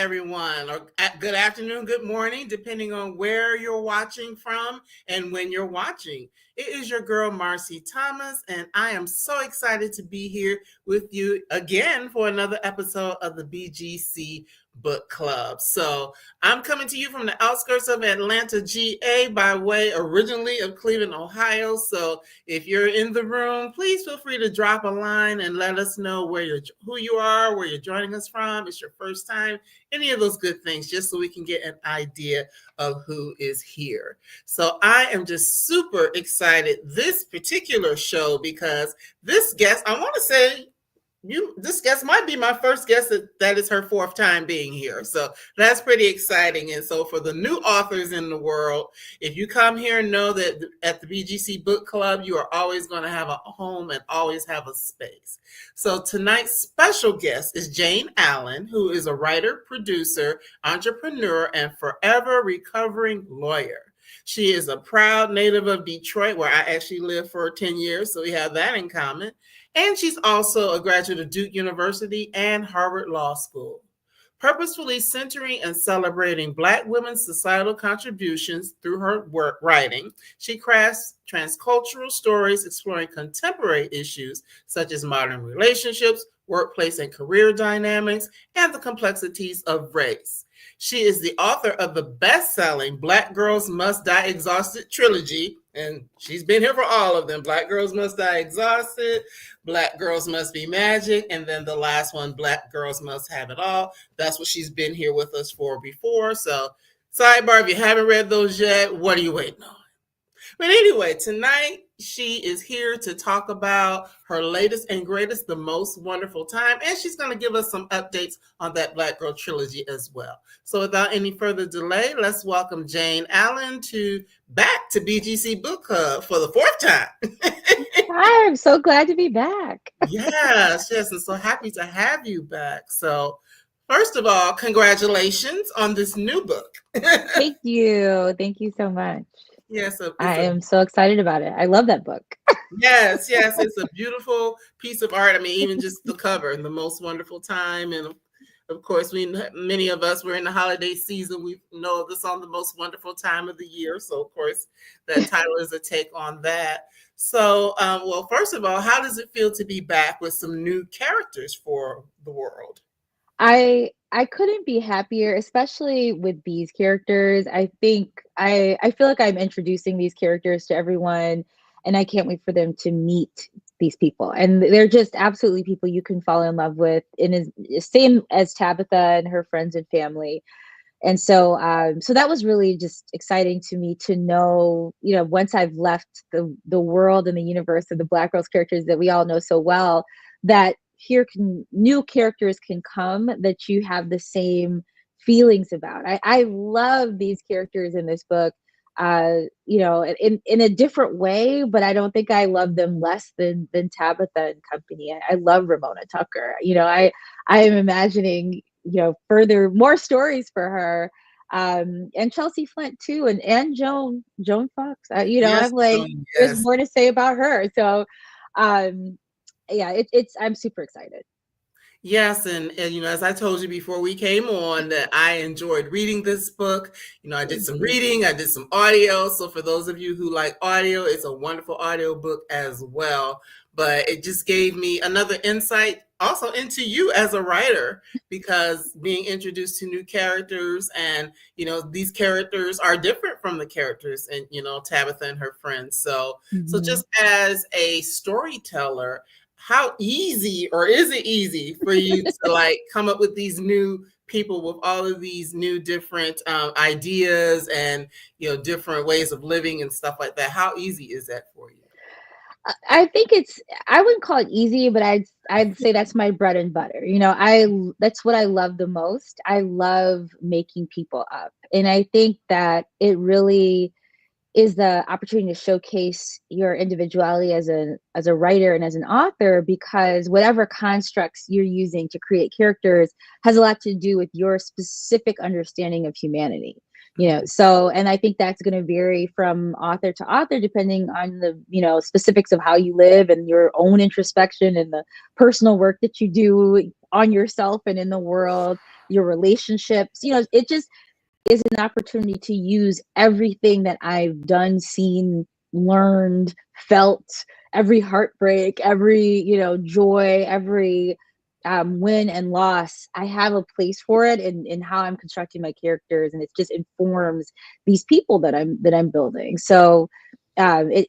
everyone, or good afternoon, good morning, depending on where you're watching from and when you're watching. It is your girl, Marcy Thomas, and I am so excited to be here with you again for another episode of the BGC Book Club. So I'm coming to you from the outskirts of Atlanta, GA, by way originally of Cleveland, Ohio. So if you're in the room, please feel free to drop a line and let us know who you are, where you're joining us from. It's your first time, any of those good things, just so we can get an idea of who is here. So I am just super excited this particular show because this guest, I want to say, this guest might be my first guest that is her fourth time being here. So that's pretty exciting. And so for the new authors in the world, if you come here, know that at the BGC Book Club, you are always going to have a home and always have a space. So tonight's special guest is Jayne Allen, who is a writer, producer, entrepreneur, and forever recovering lawyer. She is a proud native of Detroit, where I actually lived for 10 years. So we have that in common. And she's also a graduate of Duke University and Harvard Law School. Purposefully centering and celebrating Black women's societal contributions through her work writing, she crafts transcultural stories exploring contemporary issues such as modern relationships, workplace and career dynamics, and the complexities of race. She is the author of the best-selling Black Girls Must Die Exhausted trilogy, and she's been here for all of them. Black Girls Must Die Exhausted, Black Girls Must Be Magic, and then the last one, Black Girls Must Have It All. That's what she's been here with us for before. So, sidebar, if you haven't read those yet, what are you waiting on? But anyway, tonight she is here to talk about her latest and greatest, The Most Wonderful Time, and she's going to give us some updates on that Black Girl trilogy as well. So without any further delay, let's welcome Jayne Allen back to BGC Book Club for the fourth time. Hi, I'm so glad to be back. Yes, and so happy to have you back. So first of all, congratulations on this new book. Thank you so much. Yes, I am so excited about it. I love that book. Yes, it's a beautiful piece of art. I mean, even just the cover, The Most Wonderful Time. And of course, many of us were in the holiday season. We know the song, The Most Wonderful Time of the Year. So of course, that title is a take on that. So, well, first of all, how does it feel to be back with some new characters for the world? I couldn't be happier, especially with these characters. I think I feel like I'm introducing these characters to everyone, and I can't wait for them to meet these people. And they're just absolutely people you can fall in love with, and is same as Tabitha and her friends and family. And so that was really just exciting to me to know, once I've left the world and the universe of the Black girls characters that we all know so well, that new characters can come that you have the same feelings about. I love these characters in this book, in a different way, but I don't think I love them less than Tabitha and company. I love Ramona Tucker. I am imagining, more stories for her. And Chelsea Flint too, and Joan Fox. Yes, I'm like, there's more to say about her. So yeah, I'm super excited. Yes, and as I told you before we came on, that I enjoyed reading this book. I did some reading, I did some audio. So for those of you who like audio, it's a wonderful audio book as well. But it just gave me another insight also into you as a writer, because being introduced to new characters, and these characters are different from the characters and Tabitha and her friends. So so just as a storyteller, how easy, or is it easy for you to come up with these new people with all of these new different ideas and different ways of living and stuff like that? How easy is that for you? I think I wouldn't call it easy, but I'd say that's my bread and butter. That's what I love the most. I love making people up. And I think that it really is the opportunity to showcase your individuality as a writer and as an author, because whatever constructs you're using to create characters has a lot to do with your specific understanding of humanity. So, and I think that's going to vary from author to author, depending on the, specifics of how you live and your own introspection and the personal work that you do on yourself and in the world. your relationships. It just is an opportunity to use everything that I've done, seen, learned, felt, every heartbreak, every, joy, every win and loss. I have a place for it in how I'm constructing my characters, and it just informs these people that I'm building. So to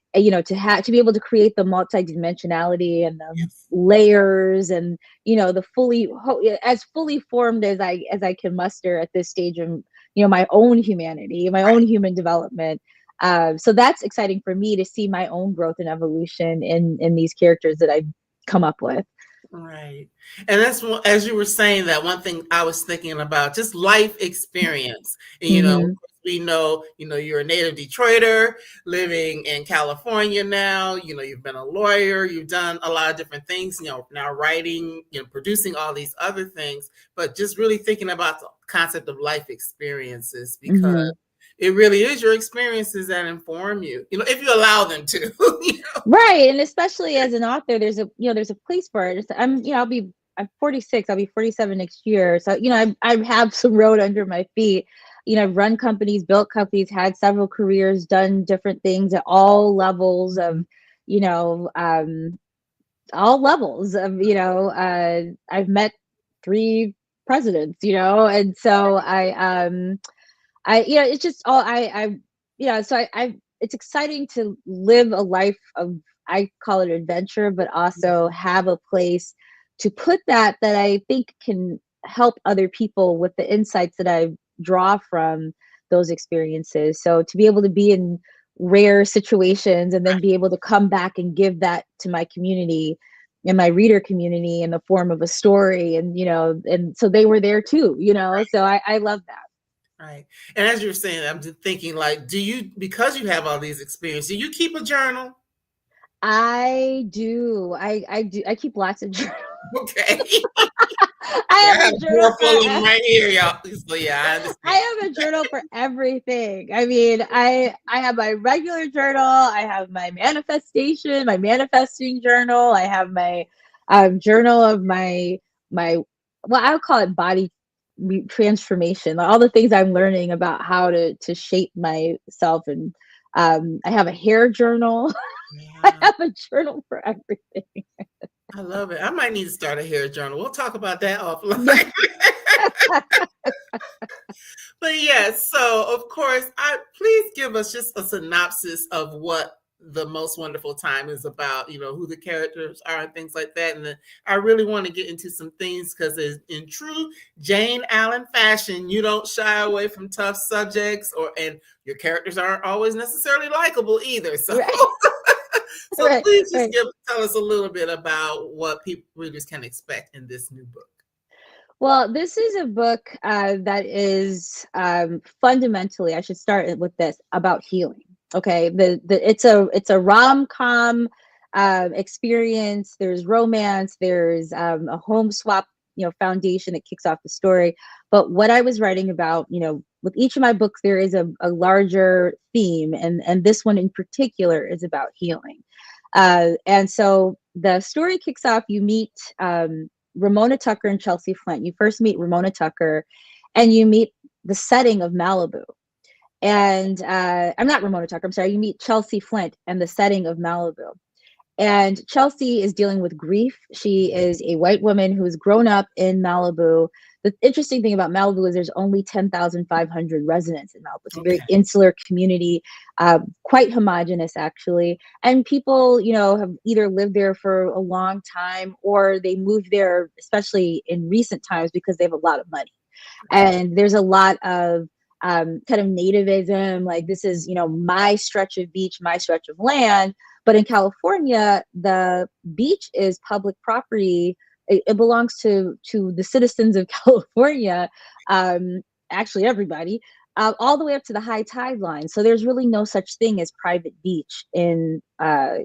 be able to create the multidimensionality and the Yes. layers and the as fully formed as I can muster at this stage of my own humanity, my own human development. So that's exciting for me to see my own growth and evolution in these characters that I've come up with. Right. And that's as you were saying that, one thing I was thinking about, just life experience. And, Mm-hmm. we know, you're a native Detroiter living in California now. You've been a lawyer, you've done a lot of different things, now writing, producing all these other things, but just really thinking about the concept of life experiences, because Mm-hmm. it really is your experiences that inform you, if you allow them to. Right. And especially as an author, there's a place for it. I'm 46, I'll be 47 next year. So, I have some road under my feet. I've run companies, built companies, had several careers, done different things at all levels of, all levels of, I've met 3 presidents, and so it's just all so it's exciting to live a life of, I call it adventure, but also have a place to put that I think can help other people with the insights that I draw from those experiences. So to be able to be in rare situations and then be able to come back and give that to my community and my reader community in the form of a story, and and so they were there too, so I love that. Right. And as you're saying, I'm just thinking, like, because you have all these experiences, do you keep a journal? I do. I do. I keep lots of journals. Okay. I Yeah, I have have a a journal drawer for full of them right here, y'all. So yeah, I I understand. have a journal for everything. I mean, I have my regular journal. I have my manifesting journal. I have my journal of my well, I would call it body transformation. All the things I'm learning about how to shape myself, and I have a hair journal. I Yeah, have a journal for everything. I love it. I might need to start a hair journal. We'll talk about that offline. But yes, so of course, please give us just a synopsis of what the Most Wonderful Time is about, who the characters are and things like that. And then I really want to get into some things, because in true Jayne Allen fashion, you don't shy away from tough subjects, and your characters aren't always necessarily likable either. So Right, so please just right. tell us a little bit about what readers can expect in this new book. Well, this is a book that is fundamentally, I should start with this, about healing. Okay, it's a rom-com experience. There's romance. There's a home swap, foundation that kicks off the story. But what I was writing about, with each of my books, there is a larger theme, and this one in particular is about healing. And so the story kicks off. You meet Ramona Tucker and Chelsea Flint. You first meet Ramona Tucker, and you meet the setting of Malibu. And I'm not Ramona Tucker. I'm sorry. You meet Chelsea Flint and the setting of Malibu. And Chelsea is dealing with grief. She is a white woman who's grown up in Malibu. The interesting thing about Malibu is there's only 10,500 residents in Malibu. It's a very Okay. insular community, quite homogenous, actually. And people, have either lived there for a long time, or they moved there, especially in recent times, because they have a lot of money. And there's a lot of kind of nativism, like this is, my stretch of beach, my stretch of land. But in California, the beach is public property. It belongs to the citizens of California, actually everybody, all the way up to the high tide line. So there's really no such thing as private beach in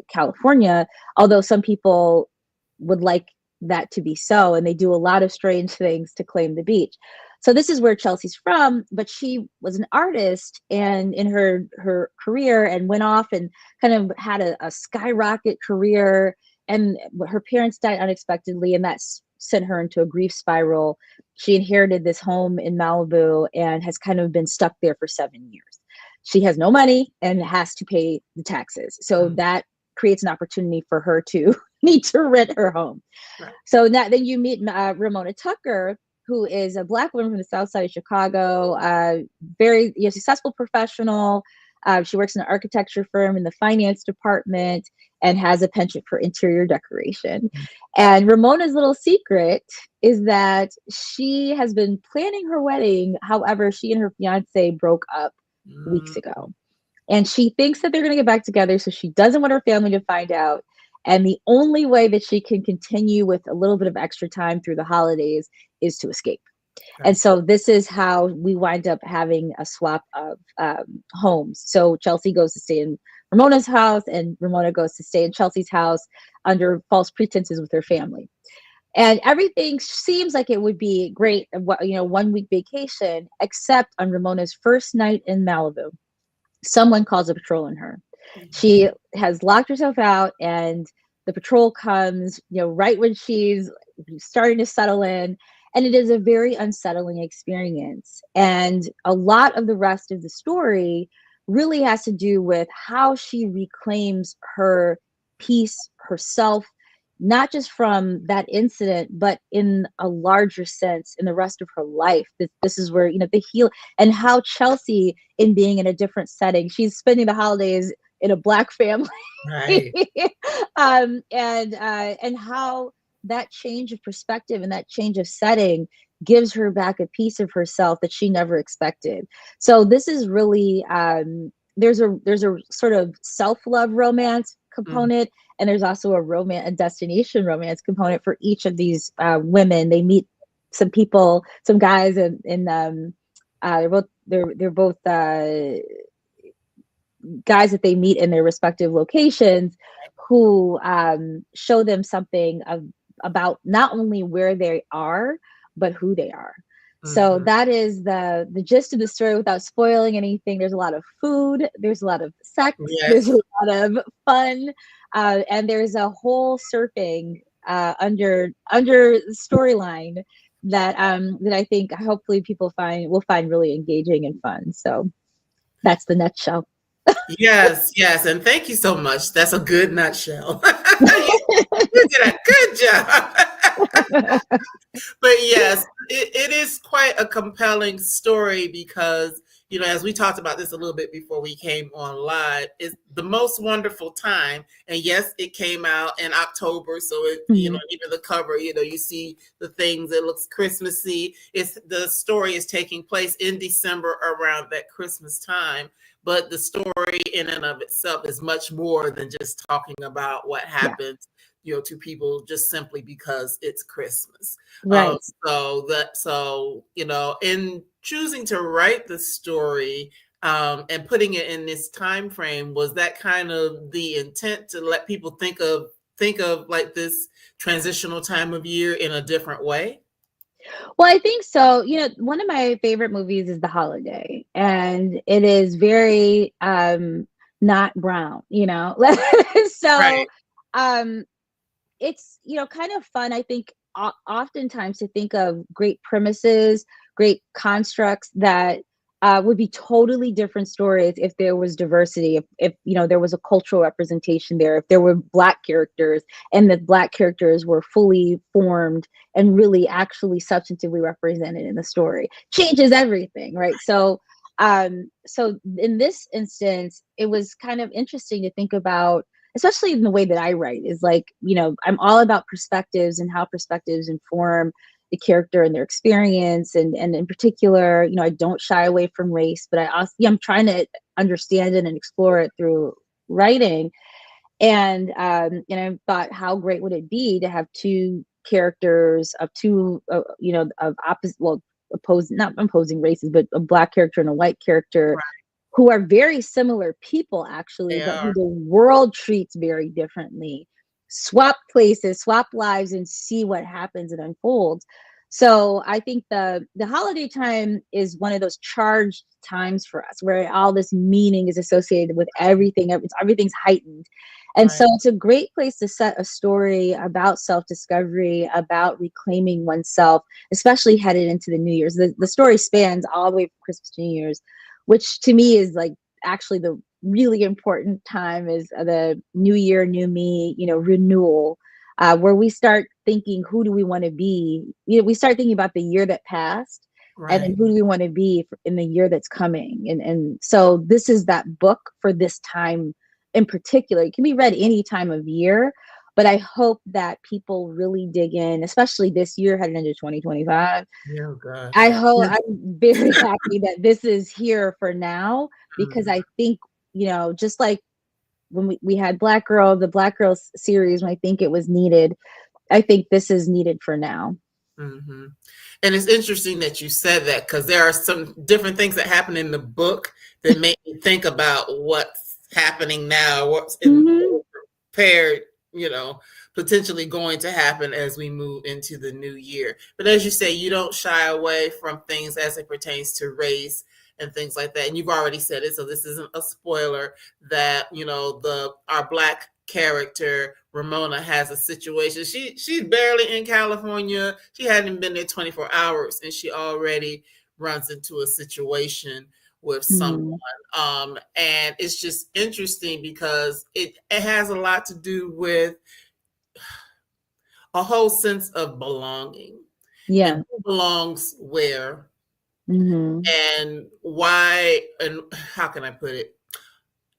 California, although some people would like that to be so, and they do a lot of strange things to claim the beach. So this is where Chelsea's from, but she was an artist and in her career, and went off and kind of had a skyrocket career. And her parents died unexpectedly, and that sent her into a grief spiral. She inherited this home in Malibu and has kind of been stuck there for 7 years. She has no money and has to pay the taxes. So that creates an opportunity for her to need to rent her home. Right. So now then you meet Ramona Tucker, who is a Black woman from the South Side of Chicago, very successful professional. She works in an architecture firm in the finance department and has a penchant for interior decoration. And Ramona's little secret is that she has been planning her wedding. However, she and her fiance broke up weeks ago. And she thinks that they're going to get back together, so she doesn't want her family to find out. And the only way that she can continue with a little bit of extra time through the holidays is to escape. And so this is how we wind up having a swap of homes. So Chelsea goes to stay in Ramona's house, and Ramona goes to stay in Chelsea's house under false pretenses with her family. And everything seems like it would be great, 1 week vacation, except on Ramona's first night in Malibu, someone calls a patrol on her. She has locked herself out, and the patrol comes, right when she's starting to settle in. And it is a very unsettling experience. And a lot of the rest of the story really has to do with how she reclaims her peace, herself, not just from that incident, but in a larger sense in the rest of her life. This is where, the heal, and how Chelsea, in being in a different setting, she's spending the holidays in a Black family. Right. And how that change of perspective and that change of setting gives her back a piece of herself that she never expected. So this is really there's a sort of self-love romance component, and there's also a destination romance component for each of these women. They meet some people, some guys, and they're both guys that they meet in their respective locations, who show them something about not only where they are, but who they are. So that is the gist of the story without spoiling anything. There's a lot of food, there's a lot of sex, there's a lot of fun, and there's a whole surfing under storyline that I think hopefully people will find really engaging and fun. So that's the nutshell. Yes, and thank you so much. That's a good nutshell. You did a good job. But yes, it is quite a compelling story because, as we talked about this a little bit before we came on live, it's the most wonderful time. And yes, it came out in October. So it, even the cover, you see the things, it looks Christmassy. The story is taking place in December around that Christmas time. But the story in and of itself is much more than just talking about what happens, to people just simply because it's Christmas. Right. In choosing to write the story and putting it in this time frame, was that kind of the intent to let people think of like this transitional time of year in a different way? Well, I think so. One of my favorite movies is The Holiday, and it is very not brown, so Right. It's kind of fun, I think, oftentimes to think of great premises, great constructs that would be totally different stories if there was diversity, if there was a cultural representation there, if there were Black characters and the Black characters were fully formed and really actually substantively represented in the story. Changes everything, right? So in this instance, it was kind of interesting to think about, especially in the way that I write, is like, I'm all about perspectives and how perspectives inform the character and their experience. And in particular, I don't shy away from race, but I'm trying to understand it and explore it through writing. And I thought, how great would it be to have two characters of two, of opposite, not opposing races, but a Black character and a white character, Right. who are very similar people, actually, but who the world treats very differently. Swap places, swap lives, and see what happens and unfolds. So I think the holiday time is one of those charged times for us where all this meaning is associated with everything. Everything's heightened. And Right. so it's a great place to set a story about self-discovery, about reclaiming oneself, especially headed into the New Year's. The story spans all the way from Christmas to New Year's, which to me is like actually the really important time is the new year, new me, renewal, where we start thinking, who do we want to be? We start thinking about the year that passed, and then Right. who do we want to be in the year that's coming? And so this is that book for this time in particular. It can be read any time of year, but I hope that people really dig in, especially this year heading into 2025. Oh gosh. I hope I'm very happy that this is here for now, because Mhm. I think, just like when we had Black Girl, the Black Girls series, when I think it was needed, I think this is needed for now. Mm-hmm. And it's interesting that you said that, because there are some different things that happen in the book that make me think about what's happening now, what's in Hmm. prepared, potentially going to happen as we move into the new year. But as you say, you don't shy away from things as it pertains to race and things like that. And you've already said it, so this isn't a spoiler, that our Black character Ramona has a situation. She's barely in California. She hadn't been there 24 hours, and she already runs into a situation with someone. Hmm. And it's just interesting because it has a lot to do with a whole sense of belonging, and Yeah. who belongs where, Hmm. and why, and how can I put it?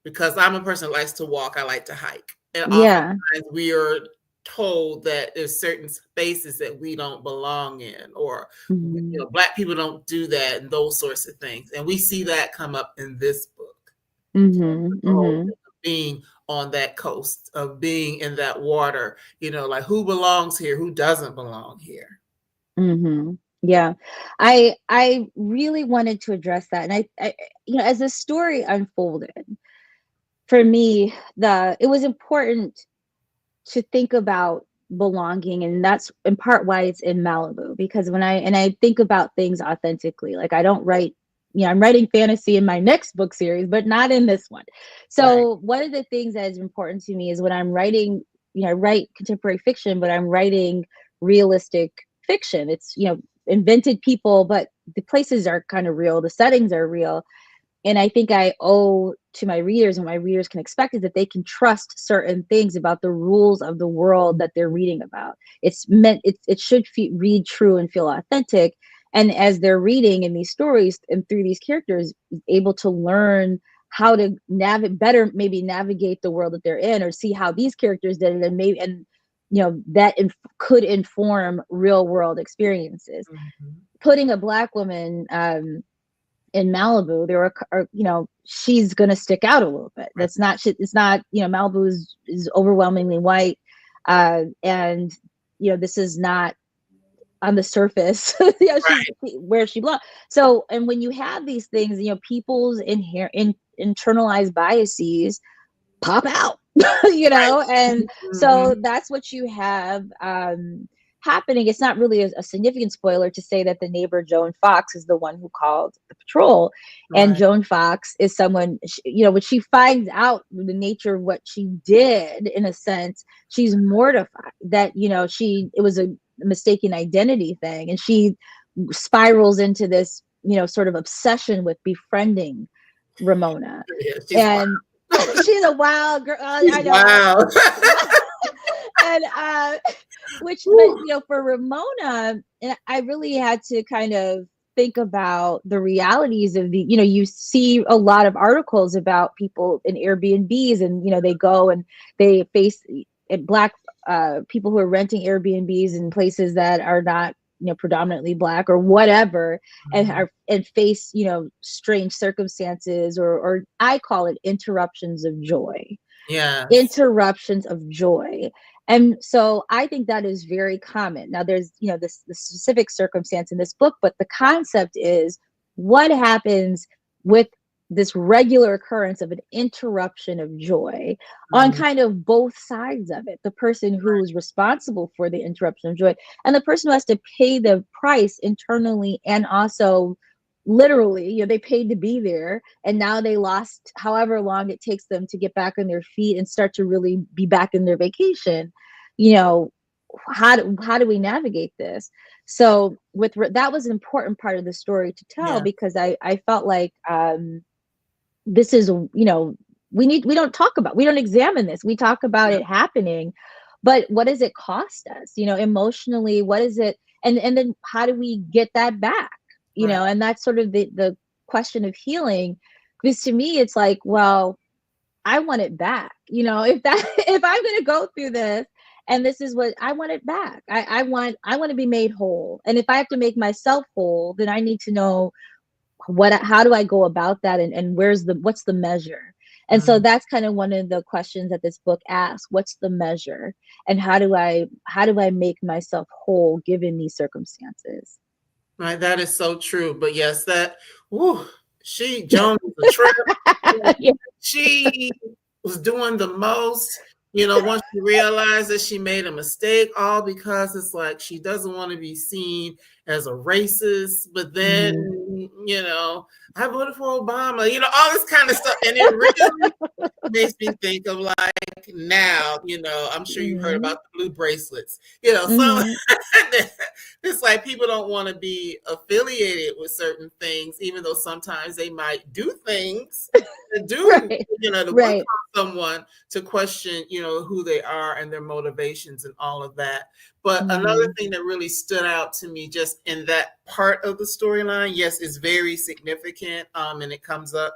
Because I'm a person that likes to walk, I like to hike. And Yeah. oftentimes we are told that there's certain spaces that we don't belong in, or Hmm. Black people don't do that, and those sorts of things. And we see that come up in this book. Hmm. The whole Hmm. thing of being on that coast, of being in that water, like who belongs here, who doesn't belong here. Hmm. Yeah. I really wanted to address that. And I as the story unfolded, for me, it was important to think about belonging, and that's in part why it's in Malibu, because I think about things authentically, like I don't write, I'm writing fantasy in my next book series, but not in this one. Right. So one of the things that is important to me is when I'm writing, I write contemporary fiction, but I'm writing realistic fiction. It's, invented people, but the places are kind of real, the settings are real. And I think I owe to my readers, and my readers can expect, is that they can trust certain things about the rules of the world that they're reading about. It should read true and feel authentic. And as they're reading in these stories and through these characters, able to learn how to maybe navigate the world that they're in, or see how these characters did it, and that could inform real world experiences. Mhm. Putting a Black woman in Malibu, she's going to stick out a little bit. Right. It's not, Malibu is overwhelmingly white. And, this is not on the surface, she's Right. where she belongs. So, and when you have these things, people's internalized biases pop out, and Mhm. so that's what you have happening. It's not really a significant spoiler to say that the neighbor Joan Fox is the one who called the patrol, and Right. Joan Fox is someone, when she finds out the nature of what she did, in a sense, she's mortified that it was a mistaken identity thing, and she spirals into this sort of obsession with befriending Ramona. Yeah, she's wild. And she's a wild girl. She's I know. wild. And but for Ramona, and I really had to kind of think about the realities of you see a lot of articles about people in Airbnbs, and they go and they face Black people who are renting Airbnbs in places that are not predominantly Black or whatever, Mhm. and face strange circumstances, or I call it interruptions of joy. Yes. Interruptions of joy. And so I think that is very common. Now there's the specific circumstance in this book, but the concept is what happens with this regular occurrence of an interruption of joy on kind of both sides of it. The person who's responsible for the interruption of joy and the person who has to pay the price internally and also literally, they paid to be there and now they lost however long it takes them to get back on their feet and start to really be back in their vacation. How do we navigate this? So that was an important part of the story to tell, because I felt like this is, we don't examine this. We talk about it happening, but what does it cost us? Emotionally, what is it? And then how do we get that back? And that's sort of the question of healing. Because to me, it's like, well, I want it back. If I'm going to go through this, and this is what I want, it back. I want to be made whole. And if I have to make myself whole, then I need to know how do I go about that, and what's the measure? And so that's kind of one of the questions that this book asks: what's the measure, and how do I make myself whole given these circumstances? Right, that is so true. But yes, Joan was a trip. Yeah. She was doing the most. Once she realized that she made a mistake, all because it's like she doesn't want to be seen as a racist, but then, I voted for Obama, all this kind of stuff. And it really makes me think of like now, I'm sure you heard about the blue bracelets, so it's like people don't want to be affiliated with certain things, even though sometimes they might do things to cause someone to question, who they are and their motivations and all of that. But another thing that really stood out to me just in that part of the storyline, yes, is very significant, and it comes up,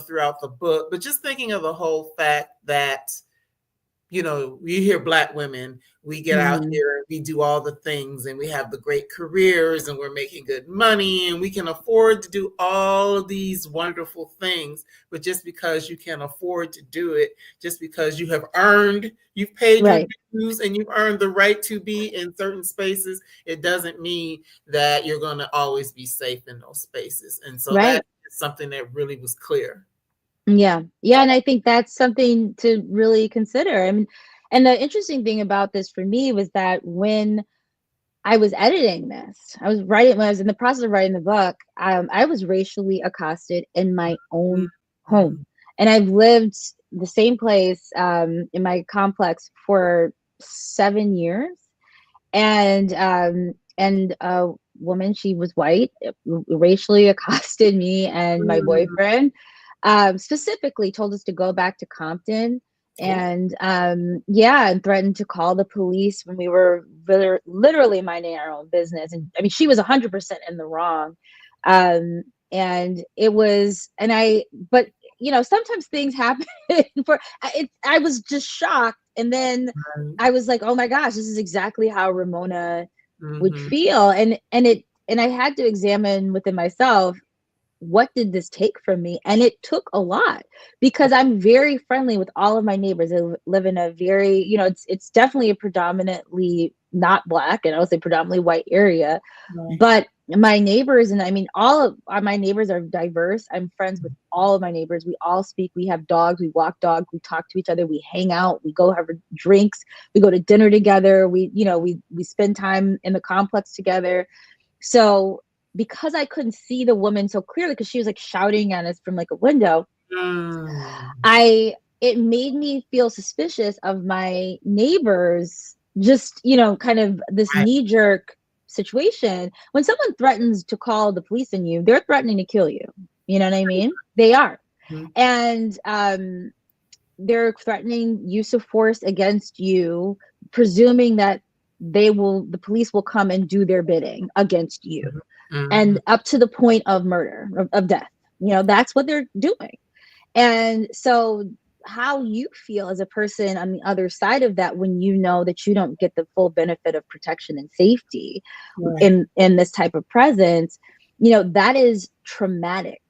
throughout the book. But just thinking of the whole fact that, we hear Black women, we get out here, we do all the things, and we have the great careers, and we're making good money, and we can afford to do all of these wonderful things. But just because you can afford to do it, just because you've paid your dues, and you've earned the right to be in certain spaces, it doesn't mean that you're going to always be safe in those spaces. And so that is something that really was clear. Yeah. And I think that's something to really consider. I mean, and the interesting thing about this for me was that when I was editing this, when I was in the process of writing the book, I was racially accosted in my own home. And I've lived the same place in my complex for 7 years. And a woman, she was white, racially accosted me and my boyfriend. Specifically told us to go back to Compton and and threatened to call the police when we were literally minding our own business. And I mean, she was 100% in the wrong. And it was, but sometimes things happen I was just shocked. And then I was like, oh my gosh, this is exactly how Ramona would feel. And I had to examine within myself, what did this take from me? And it took a lot, because I'm very friendly with all of my neighbors. I live in a very, it's definitely a predominantly not Black, and I would say predominantly white area. But my neighbors, and I mean, all of my neighbors are diverse. I'm friends with all of my neighbors. We all speak. We have dogs. We walk dogs. We talk to each other. We hang out. We go have drinks. We go to dinner together. We spend time in the complex together. So because I couldn't see the woman so clearly, because she was like shouting at us from like a window, it made me feel suspicious of my neighbors. Just, kind of this knee-jerk situation. When someone threatens to call the police on you, they're threatening to kill you. You know what I mean? They are. And they're threatening use of force against you, presuming that the police will come and do their bidding against you. And up to the point of murder, of death. That's what they're doing. And so how you feel as a person on the other side of that, when you know that you don't get the full benefit of protection and safety in this type of presence, that is traumatic.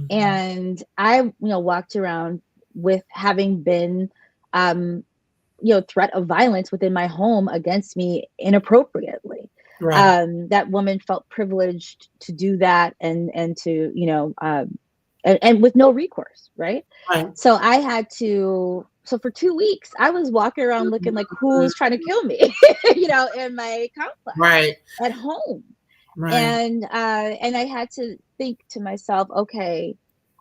And I, walked around with having been, threat of violence within my home against me inappropriately. That woman felt privileged to do that and to, and with no recourse, right? Right. So I had to. So for 2 weeks, I was walking around looking like who's trying to kill me, in my complex Right. at home. Right. And I had to think to myself, okay,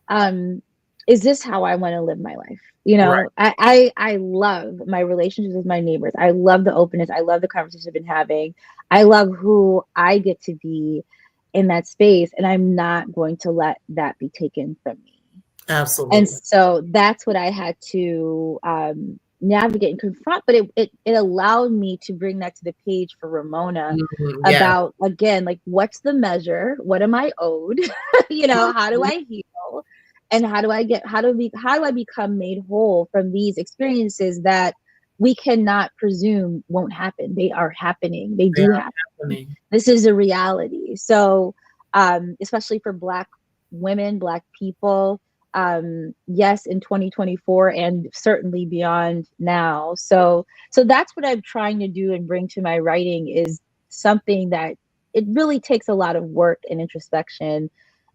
um, is this how I want to live my life? Right. I love my relationships with my neighbors. I love the openness. I love the conversation I've been having. I love who I get to be in that space, and I'm not going to let that be taken from me. And Absolutely. so that's what I had to navigate and confront. But it allowed me to bring that to the page for Ramona Mhm. Yeah. about, again, like, what's the measure? What am I owed? How do I heal? And how do I become made whole from these experiences that we cannot presume won't happen? They are happening. They They do are happen. happening. This is a reality. So, especially for Black women, Black people, yes, in 2024 and certainly beyond now. So that's what I'm trying to do and bring to my writing, is something that it really takes a lot of work and introspection,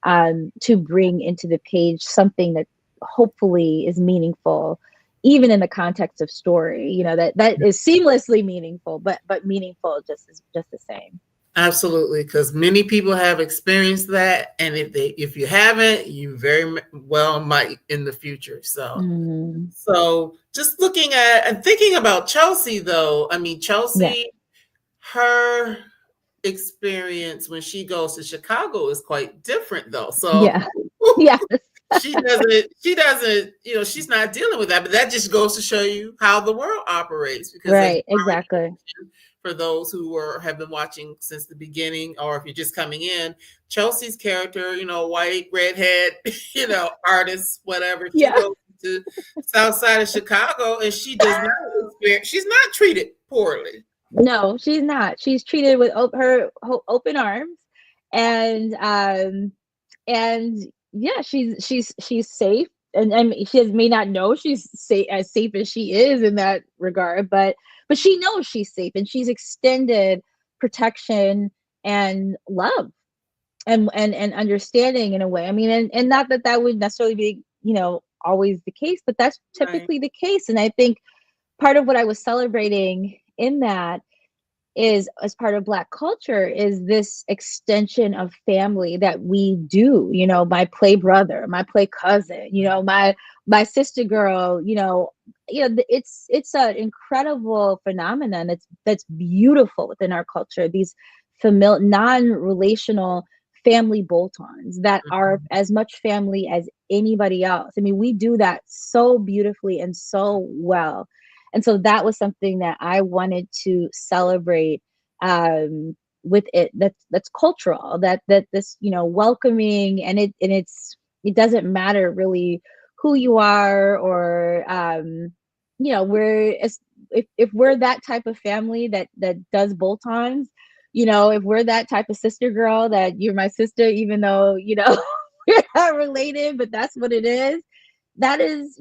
to bring into the page, something that hopefully is meaningful, even in the context of story, that is seamlessly meaningful, but meaningful just the same. Absolutely, because many people have experienced that, and if you haven't, you very well might in the future. So, Mm, just looking at and thinking about Chelsea, though, I mean, yeah. Chelsea, her experience when she goes to Chicago is quite different, though. So Yeah. Yes. she doesn't, she's not dealing with that, but that just goes to show you how the world operates, because as Right. you already Exactly. mentioned, for those who have been watching since the beginning, or if you're just coming in, Chelsea's character, white, redhead, artist, whatever, she Yeah. goes to south side of Chicago, and she's not treated poorly. No, she's not. She's treated with open arms, and yeah, she's safe, and may not know she's safe as she is in that regard, but she knows she's safe, and she's extended protection and love and understanding in a way. I mean, and not that that would necessarily be always the case, but that's Right. typically the case. And I think part of what I was celebrating in that is, as part of Black culture, is this extension of family that we do, my play brother, my play cousin, my sister girl, it's an incredible phenomenon that's beautiful within our culture, these non-relational family bolt-ons that are Mhm. as much family as anybody else. I mean, we do that so beautifully and so well. And so that was something that I wanted to celebrate, with it, that's cultural, that this, welcoming, it doesn't matter really who you are, or we're if we're that type of family that does bolt-ons, if we're that type of sister girl, that you're my sister even though we're not related, but that's what it is. That is,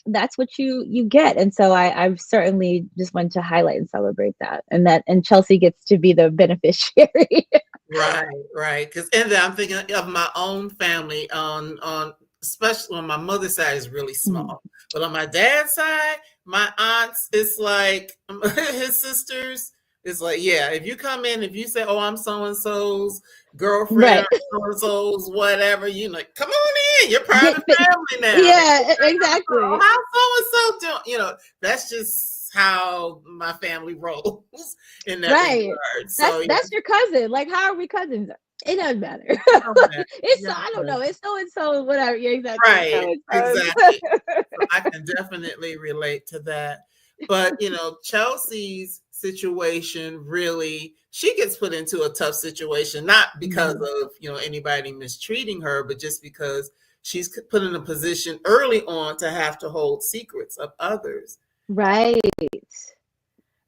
that's what you get. And so I've certainly just wanted to highlight and celebrate that, and Chelsea gets to be the beneficiary. Right, right. Because and then I'm thinking of my own family on especially on my mother's side is really Mm. small, but on my dad's side, my aunts, it's like his sisters. It's like, yeah, if you come in, if you say, "Oh, I'm so and so's girlfriend," Right. or so and so's whatever, you like, come on in, you're part of Get the fit. family now. Yeah, Oh, exactly. how so and so doing? That's just how my family rolls in that Right. regard. That's So yeah, that's your cousin. Like, how are we cousins? It doesn't matter. it don't matter. It's, Yeah, I don't know. It's so and so, whatever. Yeah, exactly. It's right, so and exactly. so. So I can definitely relate to that. But Chelsea's situation really, she gets put into a tough situation, not because Mhm. of anybody mistreating her, but just because she's put in a position early on to have to hold secrets of others. Right.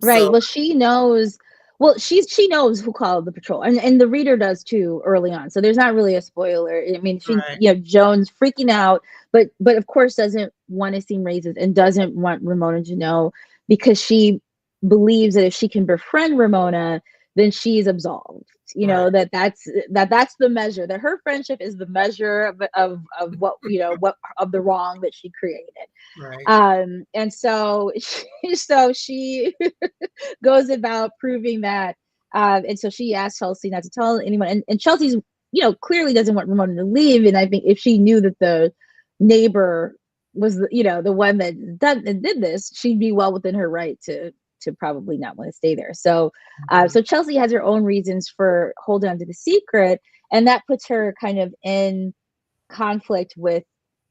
Right. So Well, she knows. Well, she knows who called the patrol, and the reader does too early on. So there's not really a spoiler. I mean, right, Joan's freaking out, but of course doesn't want to seem racist and doesn't want Ramona to know, because she believes that if she can befriend Ramona, then she's absolved. Right. That's the measure, that her friendship is the measure of what, what of the wrong that she created. Right. And so she goes about proving that. And so she asked Chelsea not to tell anyone. And Chelsea's, clearly doesn't want Ramona to leave. And I think if she knew that the neighbor was, the one that did this, she'd be well within her right to probably not want to stay there. So, so Chelsea has her own reasons for holding on to the secret, and that puts her kind of in conflict with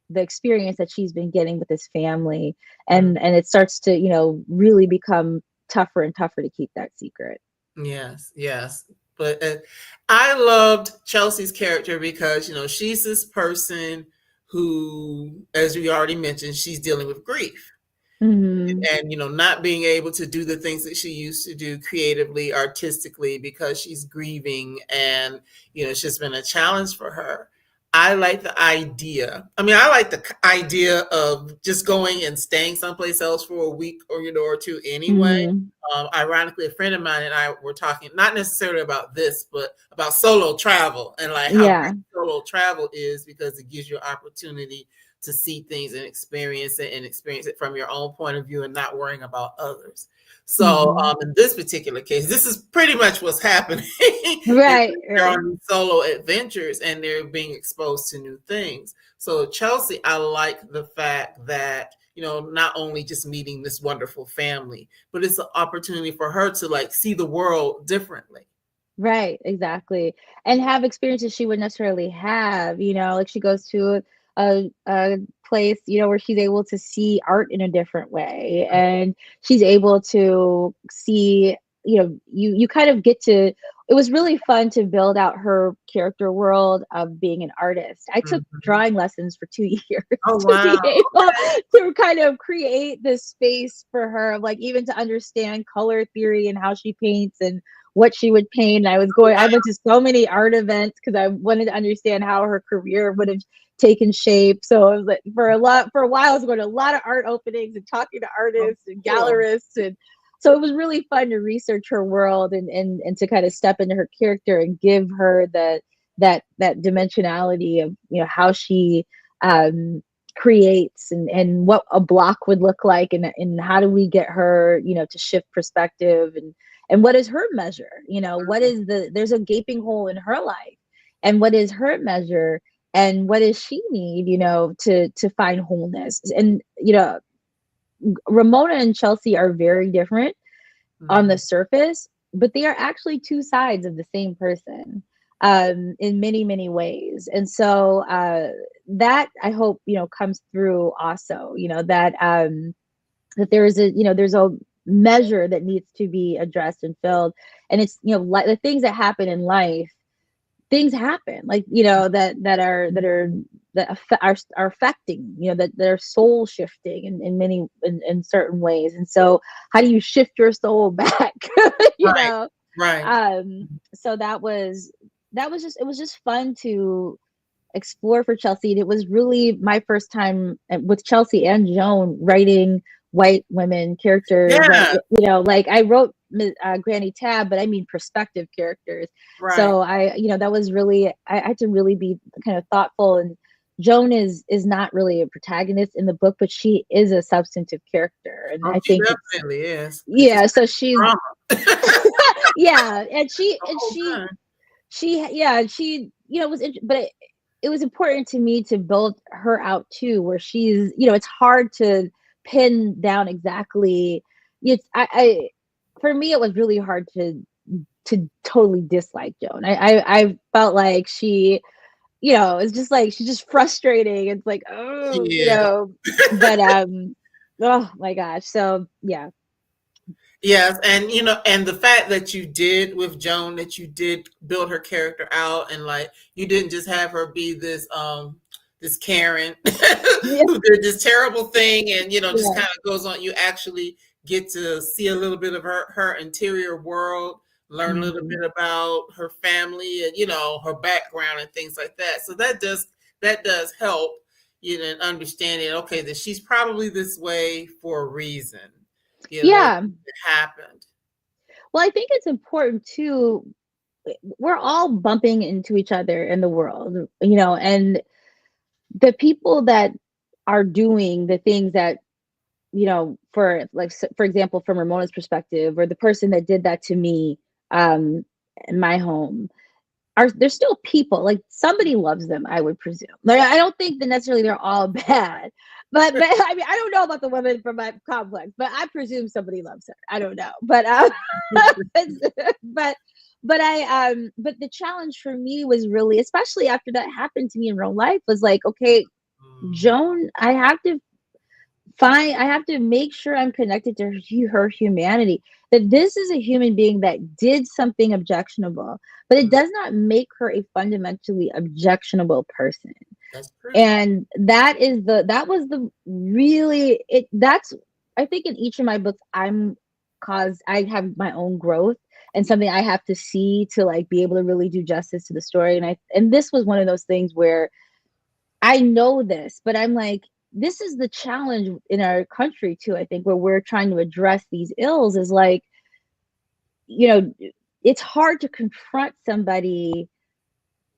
the experience that she's been getting with this family, and it starts to, really become tougher and tougher to keep that secret. Yes, yes. But I loved Chelsea's character because, she's this person who, as we already mentioned, she's dealing with grief. Mm-hmm. And, not being able to do the things that she used to do creatively, artistically, because she's grieving, and, it's just been a challenge for her. I like the idea. I mean, I like the idea of just going and staying someplace else for a week or two anyway. Mm-hmm. Ironically, a friend of mine and I were talking, not necessarily about this, but about solo travel, and like how Yeah. great solo travel is, because it gives you an opportunity to see things and experience it from your own point of view, and not worrying about others. So in this particular case, this is pretty much what's happening. Right. They're on these solo adventures, and they're being exposed to new things. So Chelsea, I like the fact that, not only just meeting this wonderful family, but it's an opportunity for her to like see the world differently. Right, exactly. And have experiences she wouldn't necessarily have, like she goes to a place, where she's able to see art in a different way, and she's able to see, you kind of get to, it was really fun to build out her character world of being an artist. I took drawing lessons for 2 years Oh, to wow. be able to kind of create this space for her, of like, even to understand color theory and how she paints and what she would paint. And I went to so many art events because I wanted to understand how her career would have taken shape. So it was like, for a while I was going to a lot of art openings and talking to artists and gallerists, and so it was really fun to research her world, and to kind of step into her character and give her that dimensionality of, how she creates, and what a block would look like, and how do we get her, to shift perspective, and what is her measure, what is there's a gaping hole in her life, and what is her measure, and what does she need, to find wholeness. And Ramona and Chelsea are very different on the surface, but they are actually two sides of the same person, in many, many ways. And so that, I hope, comes through also, that there's a measure that needs to be addressed and filled. And it's, like the things that happen in life, things happen, like, that are affecting, that are soul shifting in many, in certain ways. And so how do you shift your soul back? you Right. know Right. So it was just fun to explore for Chelsea. And it was really my first time with Chelsea and Joan writing white women characters that, Yeah. like I wrote Granny Tab, but I mean perspective characters. Right. So that was really, I had to really be kind of thoughtful. And Joan is not really a protagonist in the book, but she is a substantive character, and Oh, I she think it's, definitely is. Because yeah. So she's drama. yeah, and The whole time. she was but it was important to me to build her out too, where she's, it's hard to pin down exactly. It's I For me it was really hard to totally dislike Joan. I felt like she, it's just like she's just frustrating. It's like, She oh, is. but oh my gosh. So yeah. Yes, and and the fact that you did with Joan, that you did build her character out, and like you didn't just have her be this Karen Yeah. who did this terrible thing, and just Yeah. kind of goes on. You actually get to see a little bit of her interior world, learn a little Mhm. bit about her family, and her background and things like that. So that does help in understanding, okay, that she's probably this way for a reason. That Yeah. it happened. Well, I think it's important too. We're all bumping into each other in the world, and the people that are doing the things that, for like, for example, from Ramona's perspective, or the person that did that to me, um, in my home, are they're still people. Like, somebody loves them, I would presume. Like, I don't think that necessarily they're all bad, but I mean, I don't know about the woman from my complex, but I presume somebody loves her. I don't know, but but but the challenge for me was really, especially after that happened to me in real life, was like, okay, Mm, Joan, I have to make sure I'm connected to her humanity. That this is a human being that did something objectionable, but it mm, does not make her a fundamentally objectionable person. that's true. And that was the really it that's I think in each of my books, I have my own growth and something I have to see to like be able to really do justice to the story. And this was one of those things where I know this, but I'm like, this is the challenge in our country too, I think, where we're trying to address these ills, is like, you know, it's hard to confront somebody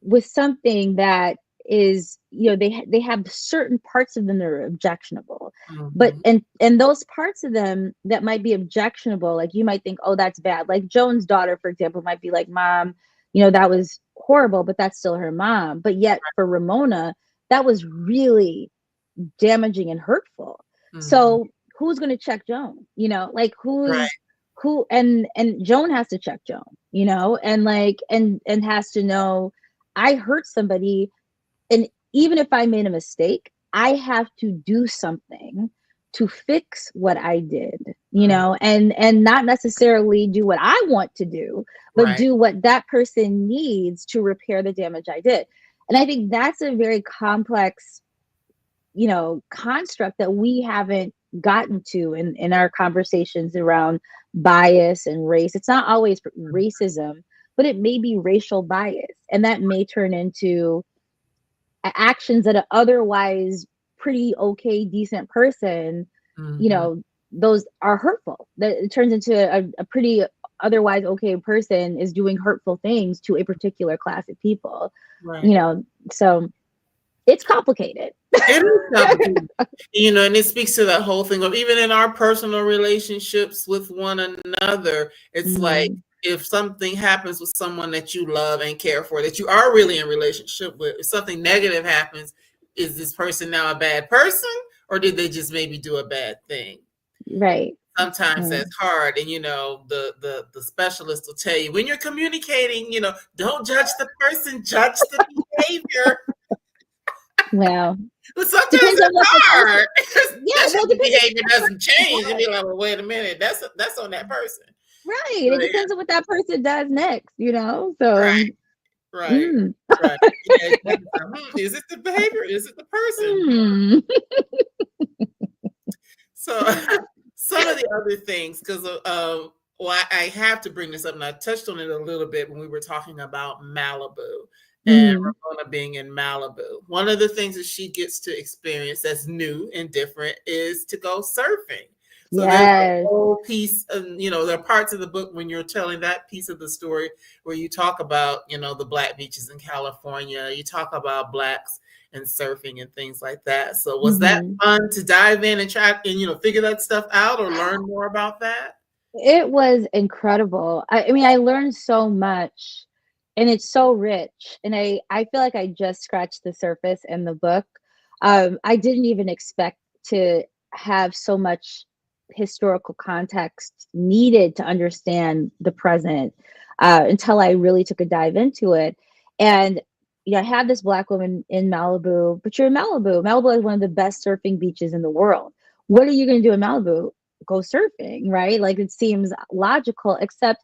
with something that is, they have certain parts of them that are objectionable. But Mhm. and those parts of them that might be objectionable, like, you might think, oh, that's bad. Like Joan's daughter, for example, might be like, Mom, that was horrible, but that's still her mom. But yet for Ramona, that was really damaging and hurtful. Mhm. So who's going to check Joan? Like, Right. who and Joan has to check Joan, and like and has to know, I hurt somebody, and even if I made a mistake, I have to do something to fix what I did, Mm, and not necessarily do what I want to do, but right. do what that person needs to repair the damage I did. And I think that's a very complex, construct that we haven't gotten to in our conversations around bias and race. It's not always Mm, racism, but it may be racial bias, and that may turn into actions that are otherwise pretty okay, decent person, you mhm. know, those are hurtful. That it turns into a pretty otherwise okay person is doing hurtful things to a particular class of people, you Right. know. So it's complicated. It is complicated. And it speaks to that whole thing of, even in our personal relationships with one another, it's like, Mhm. if something happens with someone that you love and care for, that you are really in relationship with, if something negative happens, is this person now a bad person, or did they just maybe do a bad thing? Right. Sometimes Right. that's hard, and the specialist will tell you, when you're communicating, don't judge the person, judge the behavior. Well, But sometimes depends on it's what the person. hard. Yeah, Especially well, if the depends on behavior what that doesn't person change. And does. be like, well, wait a minute, that's on that person. Right. So, It depends on what that person does next, right, So, right, mm, right. Yeah, is it the behavior? Is it the person? hmm. So some of the other things, because well, I have to bring this up, and I touched on it a little bit when we were talking about Malibu and Hmm. Ramona being in Malibu. One of the things that she gets to experience that's new and different is to go surfing. So there's a Yes. whole piece, of, there are parts of the book when you're telling that piece of the story where you talk about, the black beaches in California. You talk about blacks and surfing and things like that. So was that Hmm. fun to dive in and try and figure that stuff out or learn more about that? It was incredible. I mean, I learned so much, and it's so rich. And I feel like I just scratched the surface in the book. I didn't even expect to have so much historical context needed to understand the present, until I really took a dive into it. And I had this black woman in Malibu, but you're in Malibu. Malibu is one of the best surfing beaches in the world. What are you going to do in Malibu? Go surfing, right? Like, it seems logical, except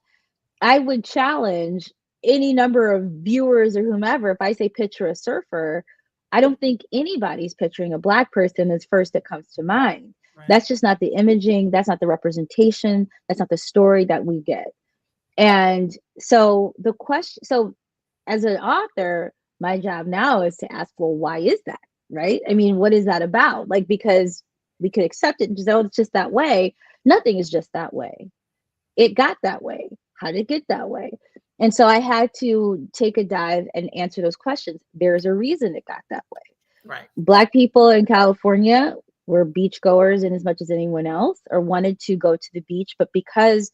I would challenge any number of viewers or whomever. If I say picture a surfer, I don't think anybody's picturing a black person as first that comes to mind. Right. That's just not the imaging, that's not the representation, that's not the story that we get. And so as an author, my job now is to ask, well, why is that? Right? I mean, what is that about? Like, because we could accept it and just, oh, it's just that way. Nothing is just that way. it got that way? How did it get that way? And so I had to take a dive and answer those questions. There's a reason it got that way. Right. Black people in California were beachgoers in as much as anyone else, or wanted to go to the beach. But because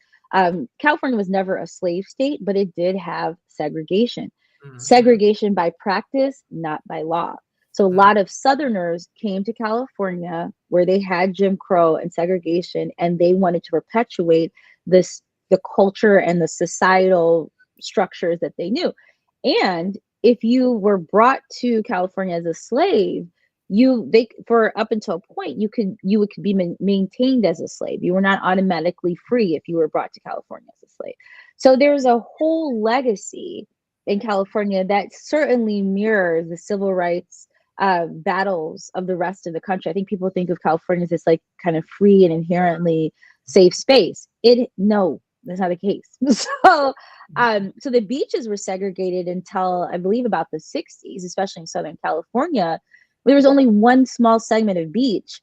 California was never a slave state, but it did have segregation. Mm-hmm. Segregation by practice, not by law. So a lot of Southerners came to California where they had Jim Crow and segregation, and they wanted to perpetuate the culture and the societal structures that they knew. And if you were brought to California as a slave, for up until a point, you could be maintained as a slave. You were not automatically free if you were brought to California as a slave. So there's a whole legacy in California that certainly mirrors the civil rights battles of the rest of the country. I think people think of California as this like kind of free and inherently safe space. No, that's not the case. So the beaches were segregated until I believe about the 60s, especially in Southern California. There was only one small segment of beach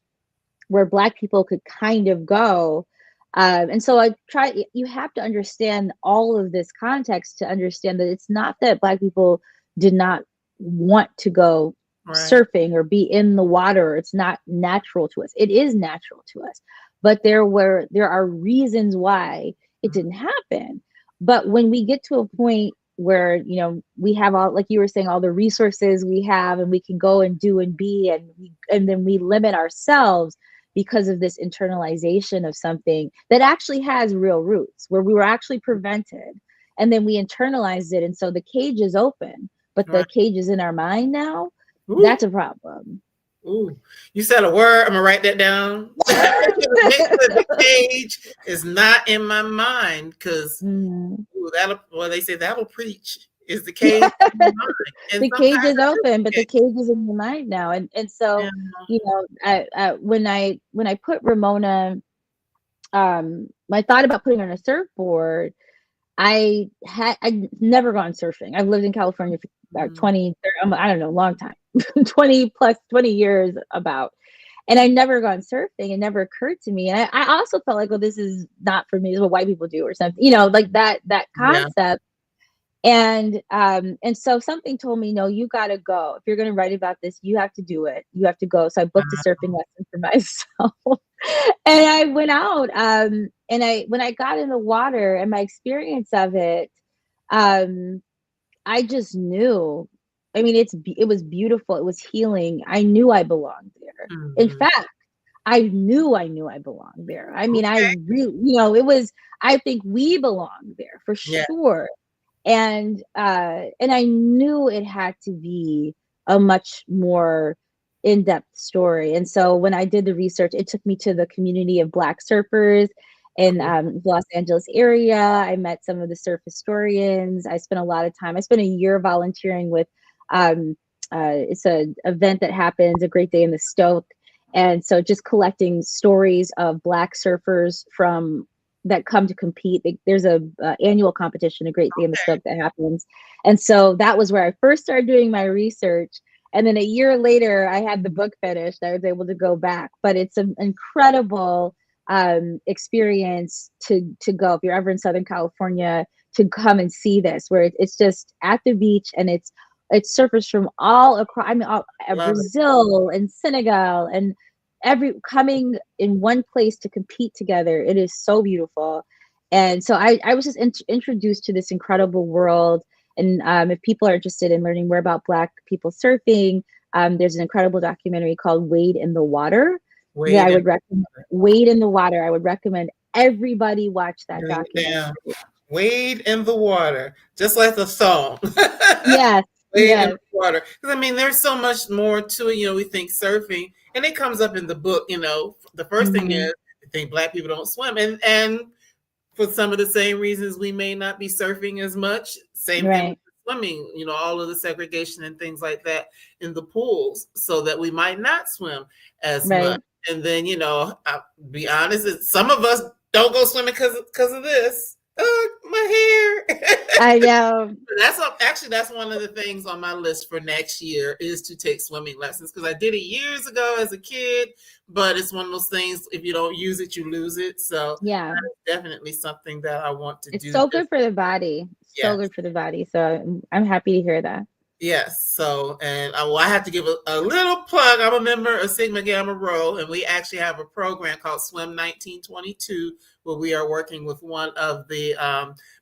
where Black people could kind of go. And so you have to understand all of this context to understand that it's not that Black people did not want to go surfing or be in the water. It's not natural to us. It is natural to us. But there are reasons why it didn't happen. But when we get to a point where, you know, we have all, like you were saying, all the resources we have, and we can go and do and be, and then we limit ourselves because of this internalization of something that actually has real roots, where we were actually prevented, and then we internalized it. And so the cage is open, but the cage is in our mind now. Ooh. That's a problem. Ooh, you said a word. I'm gonna write that down. The cage is not in my mind, because they say that'll preach. Is the cage in your mind? And the cage is open, but the cage is in your mind now. And so you know, when I put Ramona, I thought about putting her on a surfboard. I'd never gone surfing. I've lived in California for about 20, I don't know, long time, 20 years about. And I'd never gone surfing. It never occurred to me. And I also felt like, well, this is not for me. This is what white people do or something, you know, like that concept. Yeah. And so something told me, no, you got to go. If you're going to write about this, you have to do it. You have to go. So I booked a surfing lesson for myself. And I went out, and when I got in the water and my experience of it, I just knew. I mean, it was beautiful. It was healing. I knew I belonged there. Mm-hmm. In fact, I knew I belonged there. I mean, I really, you know, I think we belong there for sure. And I knew it had to be a much more in-depth story. And so when I did the research, it took me to the community of Black surfers in the Los Angeles area. I met some of the surf historians. I spent a lot of time. I spent a year volunteering with, it's an event that happens, A Great Day in the Stoke. And so just collecting stories of Black surfers that come to compete. There's a annual competition, A Great Day in the Stoke, that happens. And so that was where I first started doing my research. And then a year later, I had the book finished. I was able to go back. But it's an incredible experience to go, if you're ever in Southern California, to come and see this, where it's just at the beach, and it's surfers from all across, Brazil and Senegal, and coming in one place to compete together. It is so beautiful. And so I was just introduced to this incredible world. And if people are interested in learning more about Black people surfing, there's an incredible documentary called Wade in the Water. I would recommend Wade in the Water. I would recommend everybody watch that documentary. Wade in the water, just like the song. Yes. Wade in the water. Because I mean, there's so much more to it. You know, we think surfing, and it comes up in the book. You know, the first thing is we think Black people don't swim, and for some of the same reasons, we may not be surfing as much. Same thing with swimming. You know, all of the segregation and things like that in the pools, so that we might not swim as much. And then, you know, I'll be honest, some of us don't go swimming because of this. My here. I know. That's one of the things on my list for next year is to take swimming lessons, because I did it years ago as a kid, but it's one of those things, if you don't use it, you lose it. So Yeah. that is definitely something that I want to It's do. so good for the body. So Yes. good for the body. So I'm happy to hear that. Yes. So, and I have to give a little plug. I'm a member of Sigma Gamma Rho, and we actually have a program called Swim 1922, where we are working with one of the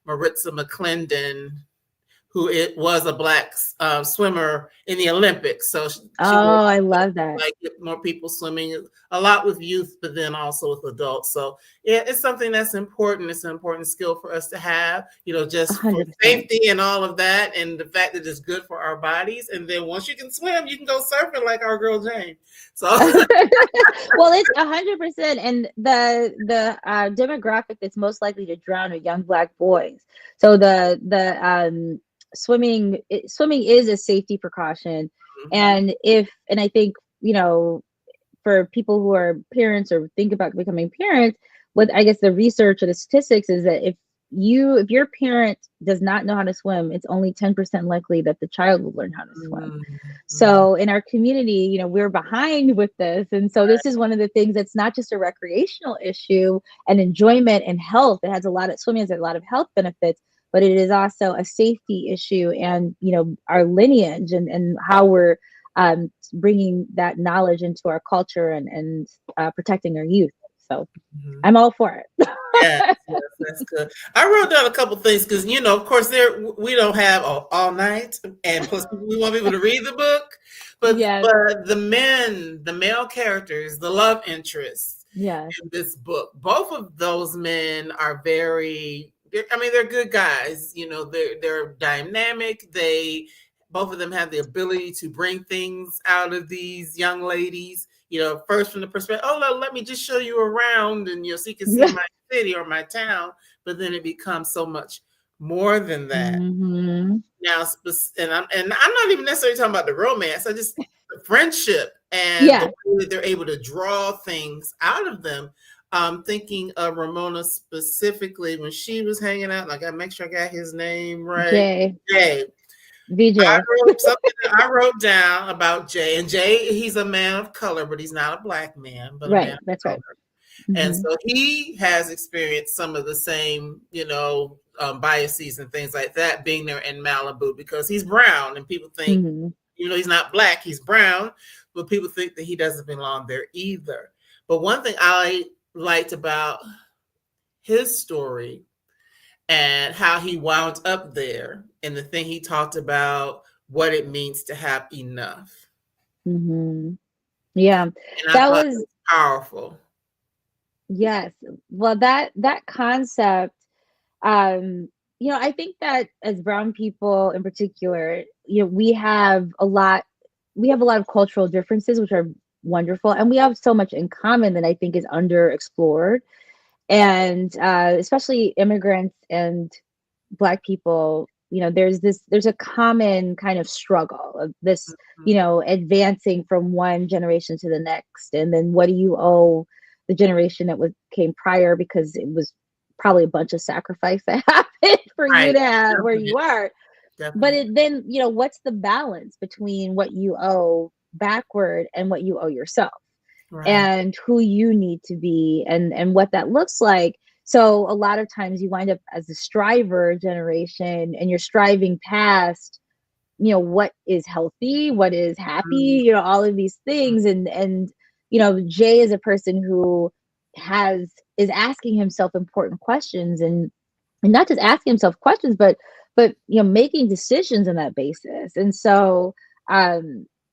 Maritza McClendon, who it was a black swimmer in the Olympics. So she Oh, worked I love that. like get more people swimming, a lot with youth, but then also with adults. So yeah, it's something that's important. It's an important skill for us to have, just for 100%. safety and all of that, and the fact that it's good for our bodies. And then once you can swim, you can go surfing like our girl Jayne. So Well, it's 100%, and the demographic that's most likely to drown are young Black boys. So the swimming is a safety precaution, and I think for people who are parents or think about becoming parents, what I guess the research or the statistics is that if your parent does not know how to swim, it's only 10% likely that the child will learn how to swim. So in our community, we're behind with this. And so this is one of the things that's not just a recreational issue and enjoyment and health. It has swimming has a lot of health benefits, but it is also a safety issue and, our lineage and how we're bringing that knowledge into our culture and protecting our youth. So I'm all for it. Yes, that's good. I wrote down a couple things because, of course, we don't have all night, and plus we want people to read the book. But Yes. but the male characters, the love interests Yes. in this book, both of those men are they're good guys. They're dynamic. Both of them have the ability to bring things out of these young ladies. First from the perspective, let me just show you around, and so you can see my city or my town. But then it becomes so much more than that. Now, and I'm not even necessarily talking about the romance. I just the friendship and the way that they're able to draw things out of them. Thinking of Ramona specifically when she was hanging out. I gotta make sure I got his name right. Jay. VJ. I wrote down about Jay, and Jay, he's a man of color, but he's not a Black man, but right. a man of That's color. Right. And so he has experienced some of the same, biases and things like that being there in Malibu, because he's brown and people think, he's not Black, he's brown, but people think that he doesn't belong there either. But one thing I liked about his story and how he wound up there, and the thing he talked about what it means to have enough. Yeah, and that was powerful. Yes, well, that concept, I think that as brown people in particular, we have a lot of cultural differences, which are wonderful, and we have so much in common that I think is underexplored. And especially immigrants and Black people, there's a common kind of struggle of this, advancing from one generation to the next, and then what do you owe the generation that came prior, because it was probably a bunch of sacrifice that happened for you to have where you are. But then what's the balance between what you owe backward and what you owe yourself? And who you need to be and what that looks like. So a lot of times you wind up as a striver generation, and you're striving past, what is healthy, what is happy, all of these things. And Jay is a person who is asking himself important questions, and not just asking himself questions, but making decisions on that basis. And so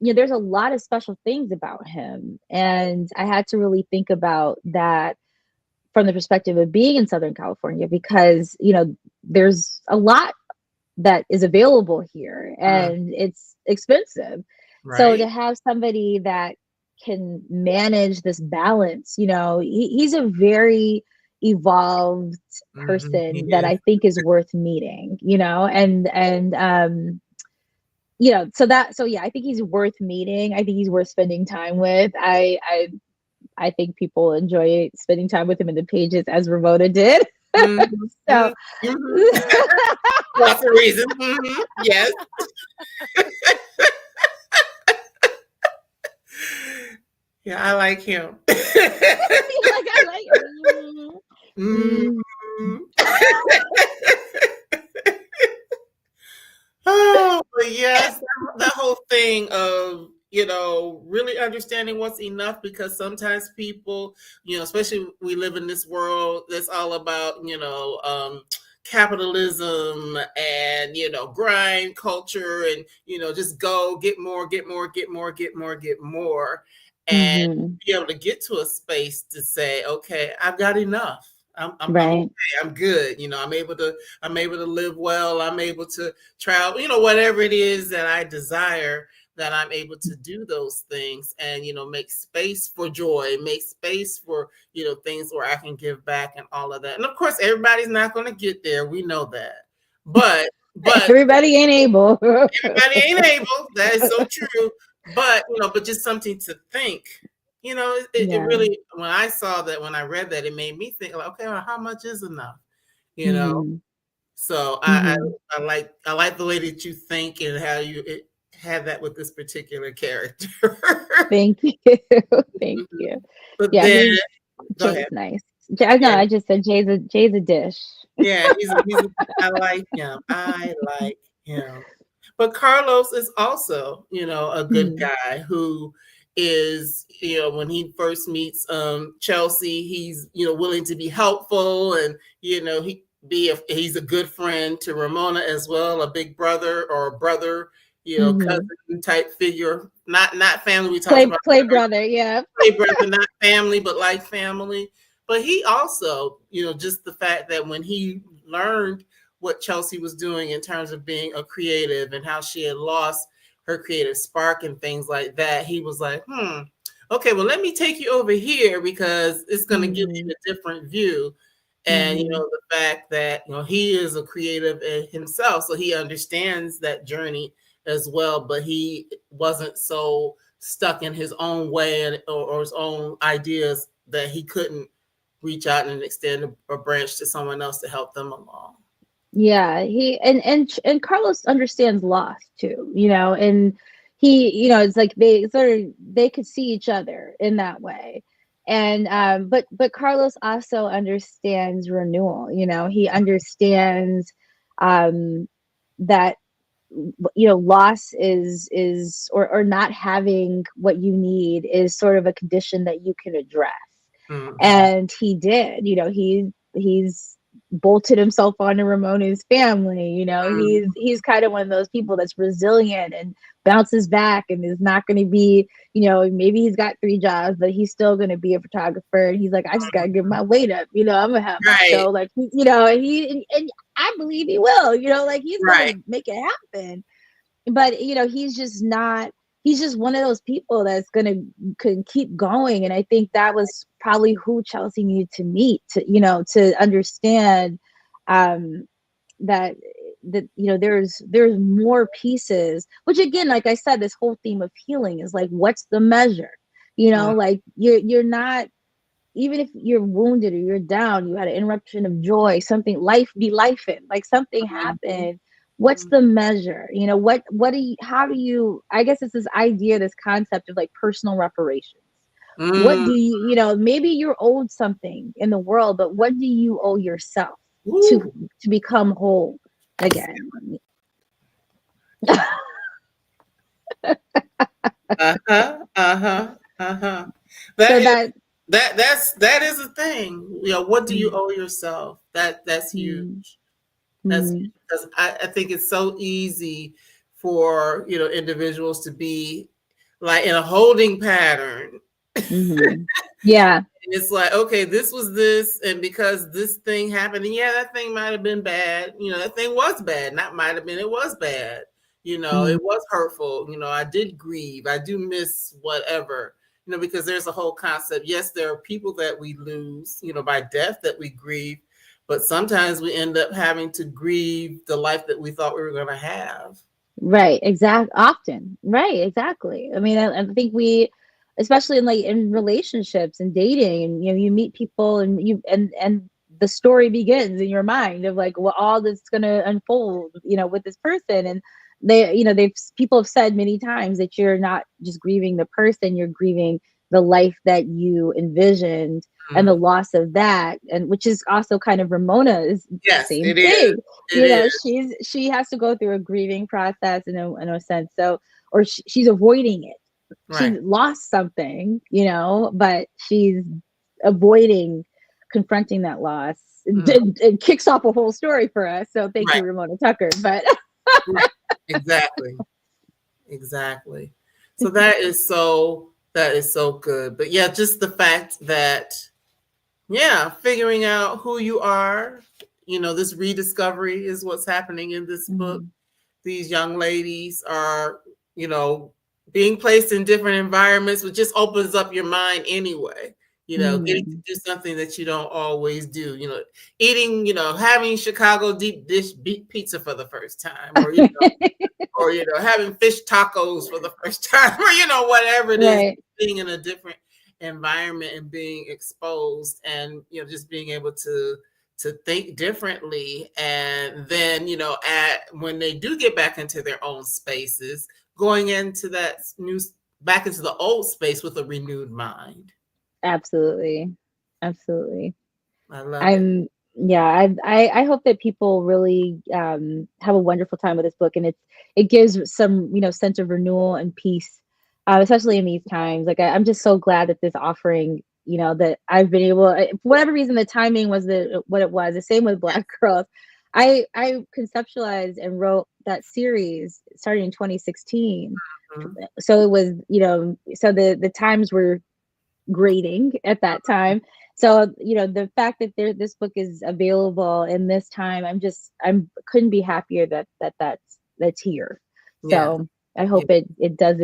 there's a lot of special things about him. And I had to really think about that from the perspective of being in Southern California, because, there's a lot that is available here and it's expensive. So to have somebody that can manage this balance, he's a very evolved person that I think is worth meeting, so yeah, I think he's worth meeting. I think he's worth spending time with. I think people enjoy spending time with him in the pages, as Ramona did. Mhm, So mhm, mhm. Lots of reasons. Yes. Yeah, I like him. like I like Mhm. mm, Oh, but yes, that whole thing of, really understanding what's enough, because sometimes people, especially we live in this world that's all about, capitalism and, grind culture and, just go get more, get more, get more, get more, get more. And mhm, be able to get to a space to say, okay, I've got enough. I'm okay. right. I'm good. I'm able to live well. I'm able to travel, whatever it is that I desire, that I'm able to do those things and, make space for joy, make space for, things where I can give back and all of that. And of course, everybody's not going to get there. We know that. But Everybody ain't able. everybody ain't able. That is so true. But just something to think. It Yeah. really, when I saw that, when I read that, it made me think like, okay, well, how much is enough? You know, Mhm, so mhm. I like the way that you think and how you had that with this particular character. Thank you. Thank Mhm. you. But Yeah, then, he's go Jay's ahead. nice. Jay, no, Yeah, I just said Jay's a dish. yeah, I like him. I like him. But Carlos is also, a good Mhm, guy who is, when he first meets Chelsea, he's, willing to be helpful, and, he's a good friend to Ramona as well, a big brother or a brother, mhm. cousin type figure. Not family. We talked about Play brother, yeah. play brother, not family, but like family. But he also, just the fact that when he learned what Chelsea was doing in terms of being a creative and how she had lost her creative spark and things like that, he was like, okay, well, let me take you over here because it's going to give you Mhm, a different view. And, mhm. the fact that, he is a creative himself, so he understands that journey as well, but he wasn't so stuck in his own way or his own ideas that he couldn't reach out and extend a branch to someone else to help them along. Yeah, he and Carlos understands loss too, and it's like they could see each other in that way. And but Carlos also understands renewal, he understands um that loss or not having what you need is sort of a condition that you can address. Mhm. And he did, he's bolted himself onto Ramona's family. He's kind of one of those people that's resilient and bounces back and is not going to be, maybe he's got 3 jobs, but he's still going to be a photographer. And he's like, I just got to get my weight up. I'm gonna have my Right, show. Like, and and I believe he will. Like he's going right. to make it happen. But he's just not. He's just one of those people that's gonna can keep going. And I think that was probably who Chelsea needed to meet to understand um, that there's more pieces. Which again, like I said, this whole theme of healing is like, what's the measure? Mm, Like you're not, even if you're wounded or you're down, you had an interruption of joy, something, life be life in, like something mhm, happened. What's mhm, the measure? What do you, how do you, I guess it's this idea, this concept of like personal reparations. What mm. do maybe you're owed something in the world, but what do you owe yourself to Woo. to become whole again? Uh-huh. Uh-huh. Uh-huh. So That is that that is a thing. What do you mm, owe yourself? That's mm, huge. That's mm, huge because I think it's so easy for individuals to be like in a holding pattern. mm, yeah. And it's like, okay, this was this, and because this thing happened, and yeah, that thing might have been bad. That thing was bad. Not might have been, it was bad. Mm, It was hurtful. I did grieve. I do miss whatever. Because there's a whole concept. Yes, there are people that we lose, by death that we grieve, but sometimes we end up having to grieve the life that we thought we were going to have. right, often, right, exactly. I mean, I think we, especially in relationships and dating, and you meet people, and the story begins in your mind of like, well, all that's going to unfold, with this person. And people have said many times that you're not just grieving the person, you're grieving the life that you envisioned and the loss of that. And which is also kind of Ramona's same thing. She has to go through a grieving process in a sense. So, or she's avoiding it. Right. She's lost something, but she's avoiding confronting that loss. It kicks off a whole story for us. So thank you, Ramona Tucker. But exactly. So that is so good. But yeah, just the fact that, figuring out who you are, this rediscovery is what's happening in this book. These young ladies are, being placed in different environments, which just opens up your mind anyway. Getting to do something that you don't always do, eating, having Chicago deep dish pizza for the first time, or, or, having fish tacos for the first time, or, whatever it is, being in a different environment and being exposed and, just being able to think differently. And then, when they do get back into their own spaces, going into that back into the old space with a renewed mind. Absolutely. I love it. I hope that people really have a wonderful time with this book, and it gives some sense of renewal and peace, especially in these times. Like I'm just so glad that this offering, that I've been able, for whatever reason, the timing was what it was. The same with Black Girls. I conceptualized and wrote that series starting in 2016. So it was, so the times were grading at that time. So, the fact that this book is available in this time, I couldn't be happier that's here. So I hope it does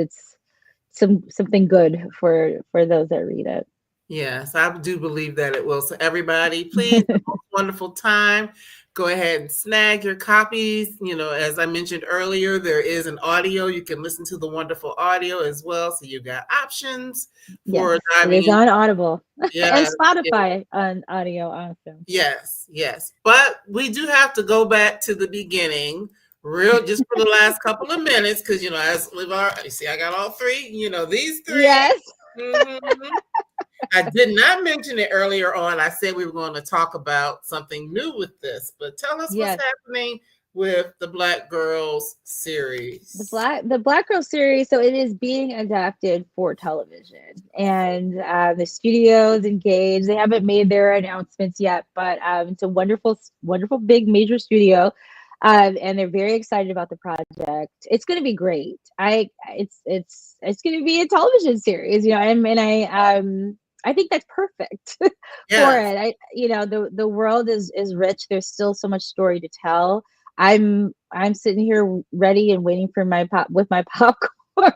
something good for those that read it. Yes, I do believe that it will. So everybody, please, have a wonderful time. Go ahead and snag your copies. As I mentioned earlier, there is an audio. You can listen to the wonderful audio as well. So you got options for diving. It is on Audible and Spotify on audio also. Yes. But we do have to go back to the beginning, just for the last couple of minutes, because as we've already, you see, I got all three. These three. Yes. I did not mention it earlier on. I said we were going to talk about something new with this, but tell us what's happening with the Black Girls series. The Black Girls series. So it is being adapted for television, and the studio's engaged. They haven't made their announcements yet, but it's a wonderful big major studio. And they're very excited about the project. It's going to be great. It's going to be a television series, I think that's perfect for it. The world is rich. There's still so much story to tell. I'm sitting here ready and waiting for my popcorn.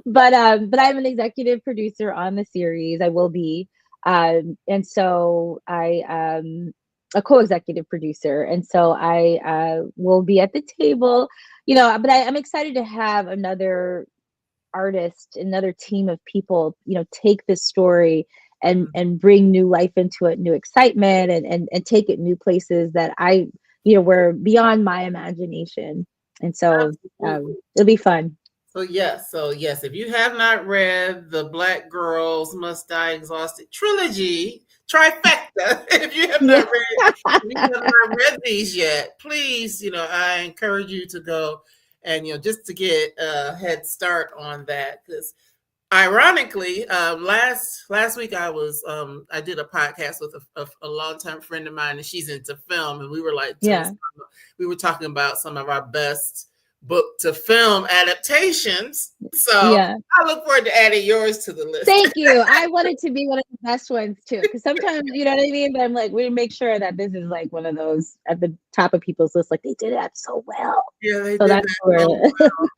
but I'm an executive producer on the series. I will be, and so I a co-executive producer, and so I will be at the table. But I'm excited to have another artist, another team of people, take this story and bring new life into it, new excitement, and take it new places that were beyond my imagination. And so it'll be fun. So yes, if you have not read the Black Girls Must Die Exhausted trilogy, trifecta, if you have not read these yet, please, I encourage you to go and, just to get a head start on that. Because ironically, last week I did a podcast with a longtime friend of mine, and she's into film, and we were we were talking about some of our best book to film adaptations. So I look forward to adding yours to the list. Thank you. I want it to be one of the best ones too, because sometimes, you know what I mean, but I'm like, we make sure that this is like one of those at the top of people's list, like they did it so well. Yeah, they did that so well.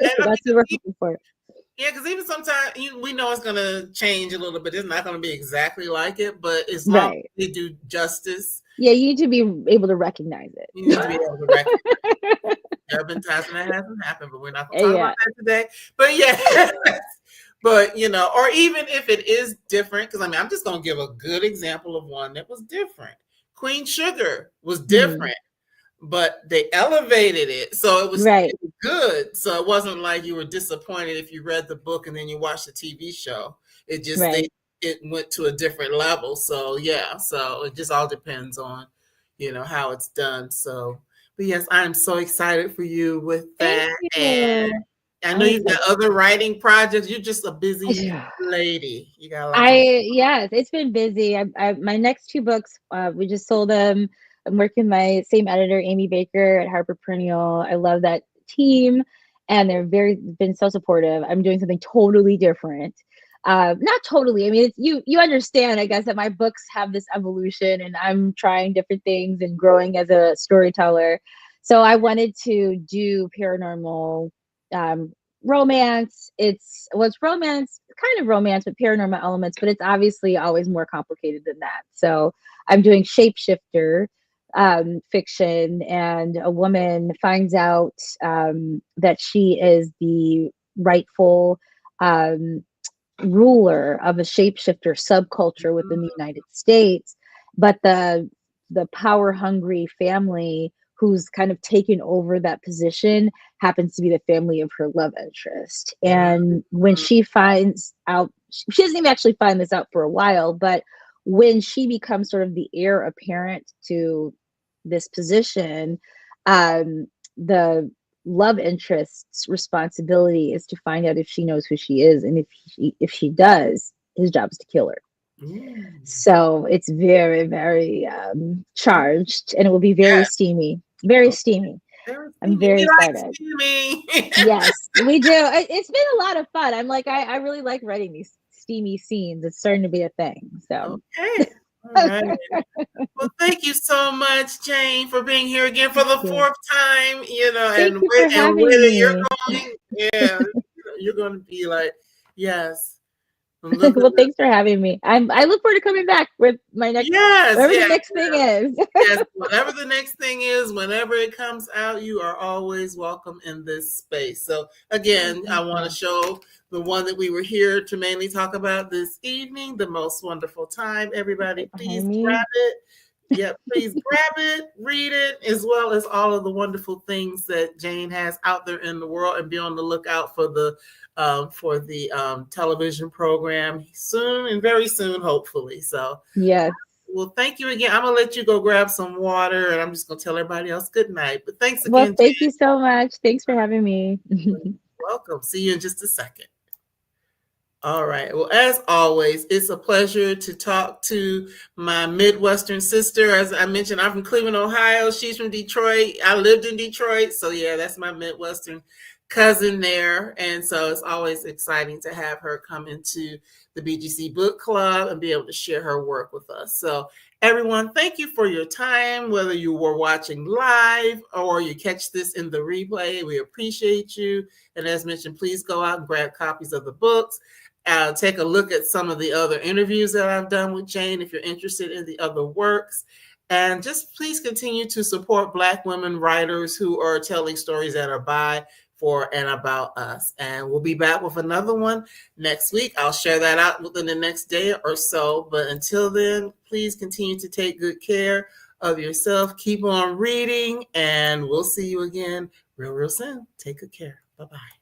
That's what we're looking for. Yeah, because even sometimes we know it's going to change a little bit. It's not going to be exactly like it, but as long as they do justice. Yeah, you need to be able to recognize it. You need to be able to recognize it. There have been times when that hasn't happened, but we're not going to talk about that today. But but or even if it is different, because I'm just going to give a good example of one that was different. Queen Sugar was Hmm. different, but they elevated it. So it was Right. good. So it wasn't like you were disappointed if you read the book and then you watched the TV show. It just, Right. it went to a different level. So yeah, so it just all depends on, how it's done. So, but yes, I'm so excited for you with Thank that. And you. I know I'm you've got excited. other writing projects. You're just a busy lady. You got a lot going. Yes, it's been busy. My next two books, we just sold them. I'm working with my same editor, Amy Baker at Harper Perennial. I love that team, and they're been so supportive. I'm doing something totally different. Not totally. I mean, it's, you understand, I guess, that my books have this evolution, and I'm trying different things and growing as a storyteller. So I wanted to do paranormal, um, romance. It's romance, kind of romance with paranormal elements, but it's obviously always more complicated than that. So I'm doing shapeshifter, fiction, and a woman finds out, that she is the rightful, um, ruler of a shapeshifter subculture within the United States, but the power hungry family who's kind of taken over that position happens to be the family of her love interest. And when she finds out, she doesn't even actually find this out for a while, but when she becomes sort of the heir apparent to this position, the love interest's responsibility is to find out if she knows who she is, and if she does, his job is to kill her. Mm. So it's very, very, charged, and it will be very Yeah. steamy, very steamy. Very I'm steamy. very We like excited. steamy. Yes, we do. It's been a lot of fun. I'm like, I really like writing these steamy scenes. It's starting to be a thing. So Okay. All right. Well, thank you so much, Jayne, for being here again for the yeah. fourth time. Thank And you for having whether you're me. going, yeah, you're going to be like, yes, I'm looking. Well, thanks for having me. I look forward to coming back with my next, Yes, whatever the yes, next thing is. yes. Whatever the next thing is, whenever it comes out, you are always welcome in this space. So again, I Thank want to you. show the one that we were here to mainly talk about this evening, The Most Wonderful Time. Everybody, Right please behind grab me. it. Yeah, please grab it, read it, as well as all of the wonderful things that Jayne has out there in the world, and be on the lookout for the television program soon, and very soon, hopefully. So, Yes. well, thank you again. I'm gonna let you go grab some water, and I'm just gonna tell everybody else good night. But thanks Well, again, thank you Jayne. so much. Thanks for having me. Welcome. See you in just a second. All right. Well, as always, it's a pleasure to talk to my Midwestern sister. As I mentioned, I'm from Cleveland, Ohio. She's from Detroit. I lived in Detroit. So, yeah, that's my Midwestern cousin there. And so it's always exciting to have her come into the BGC Book Club and be able to share her work with us. So, everyone, thank you for your time, whether you were watching live or you catch this in the replay. We appreciate you. And as mentioned, please go out and grab copies of the books. Take a look at some of the other interviews that I've done with Jayne if you're interested in the other works. And just please continue to support Black women writers who are telling stories that are by, for, and about us. And we'll be back with another one next week. I'll share that out within the next day or so. But until then, please continue to take good care of yourself. Keep on reading, and we'll see you again real, real soon. Take good care. Bye-bye.